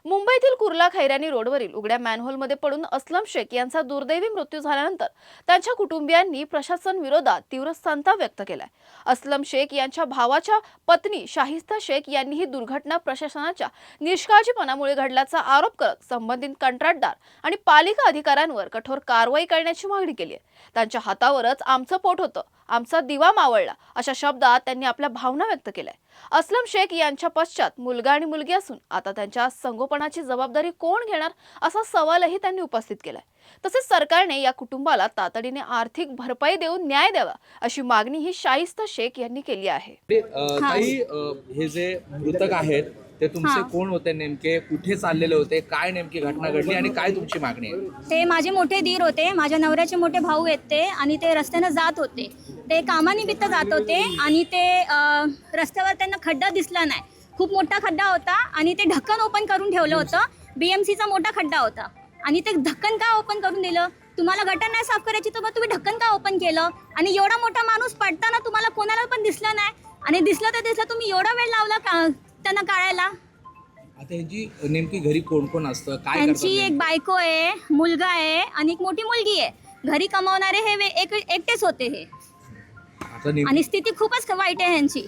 मुंबईतील कुर्ला खैरानी रोडवरील उघड्या मॅनहोलमध्ये पडून असलम शेख यांचा दुर्दैवी मृत्यू झाल्यानंतर त्यांच्या कुटुंबियांनी प्रशासन विरोधात तीव्र संताप व्यक्त केलाय। असलम शेख यांच्या भावाच्या पत्नी शाहिस्ता शेख यांनी ही दुर्घटना प्रशासनाच्या निष्काळजीपणामुळे घडल्याचा आरोप करत संबंधित कंत्राटदार आणि पालिका अधिकाऱ्यांवर कठोर कारवाई करण्याची मागणी केली आहे। त्यांच्या हातावरच आमचं पोट होतं, आमचा दिवा मावळला अशा शब्दात त्यांनी आपल्या भावना व्यक्त केल्या। असलम शेख यांच्या पश्चात मुलगा आणि मुलगी असून आता त्यांच्या संगोपनाची जबाबदारी कोण घेणार असा सवालही त्यांनी उपस्थित केलाय। तसेच सरकारने या कुटुंबाला तातडीने आर्थिक भरपाई देऊन न्याय द्यावा अशी मागणी ही शाहिस्ता शेख यांनी केली आहे। हे जे मृतक आहेत ते तुमचे कोण होते, नेमके कुठे चाललेले होते, काय नेमकी घटना घडली आणि काय तुमची मागणी आहे? ते माझे मोठे दीर होते, माझ्या नवऱ्याचे मोठे भाऊ आहेत ते, आणि ते रस्त्याने जात होते। ते कामानिमित्त जात होते आणि ते रस्त्यावर त्यांना खड्डा दिसला नाही, खूप मोठा खड्डा होता आणि ते ढक्कन ओपन करून ठेवलं होतं। बीएमसीचा मोठा खड्डा होता आणि ते ढक्कन का ओपन करून दिलं? तुम्हाला गटर नाही साफ करायची तर मग तुम्ही ढक्कन का ओपन केलं? आणि एवढा मोठा माणूस पडताना तुम्हाला कोणाला पण दिसला नाही, आणि दिसलं तर दिसलं, तुम्ही एवढा वेळ लावला का त्यांना काढायला? आता ह्यांची नेमकी घरी कोण कोण असतं, काय त्यांची एक बायको आहे, मुलगा आहे आणि एक मोठी मुलगी आहे। घरी कमावणारे हे एकटेच होते हे, आणि स्थिती खूपच वाईट आहे ह्यांची।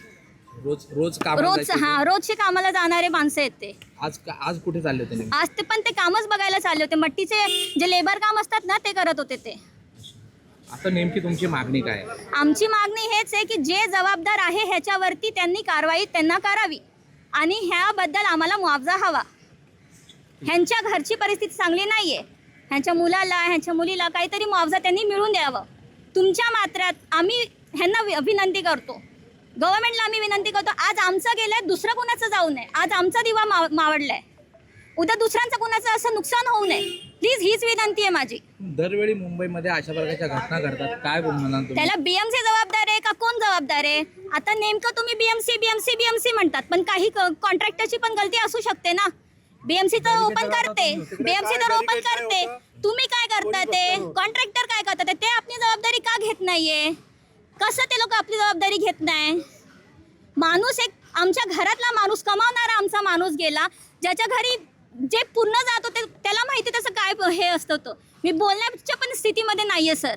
रोजचे कामाला जाणारे माणसं आहेत ते। आज कुठे चालले होते? आज ते पण ते कामच बघायला चालले होते, मट्टीचे जे लेबर काम असतात ना ते करत होते ते। आता नेमकी तुमची मागणी काय आहे? आमची मागणी हेच आहे की जे जबाबदार आहे ह्याच्यावरती त्यांनी कारवाई त्यांना करावी आणि ह्याबद्दल आम्हाला मुआवजा हवा। ह्यांच्या घरची परिस्थिती चांगली नाहीये, ह्यांच्या मुलाला ह्यांच्या मुलीला काहीतरी मुआवजा त्यांनी मिळवून द्यावं। तुमच्या मात्रात आम्ही ह्यांना विनंती करतो, गव्हर्नमेंटला आम्ही विनंती करतो, आज आमचं गेलंय, दुसरं कोणाचं जाऊ नये। आज आमचा दिवा मावळलाय, उद्या दुसऱ्यांचं कोणाचं असं नुकसान होऊ नये, प्लीज, हीच विनंती आहे माझी। दरवेळी मुंबईमध्ये अशा प्रकारच्या घटना घडतात, काय म्हणणार तुम्ही? त्याला बीएमसी जबाबदार आहे का कोण जबाबदार आहे? आता नेमकं तुम्ही बीएमसी म्हणतात, पण काही कॉन्ट्रॅक्टरची पण गलती असू शकते ना। बीएमसी तर ओपन करते, तुम्ही काय करता? ते कॉन्ट्रॅक्टर काय करतात? ते आपली जबाबदारी का घेत नाहीये? कसं ते लोक आपली जबाबदारी घेत नाही? माणूस एक आमच्या घरातला माणूस, कमावणारा आमचा माणूस गेला, ज्याच्या घरी जे पूर्ण जात होते त्याला माहिती त्याचं काय हे असतं। तो मी बोलण्याच्या पण स्थितीमध्ये नाहीये सर।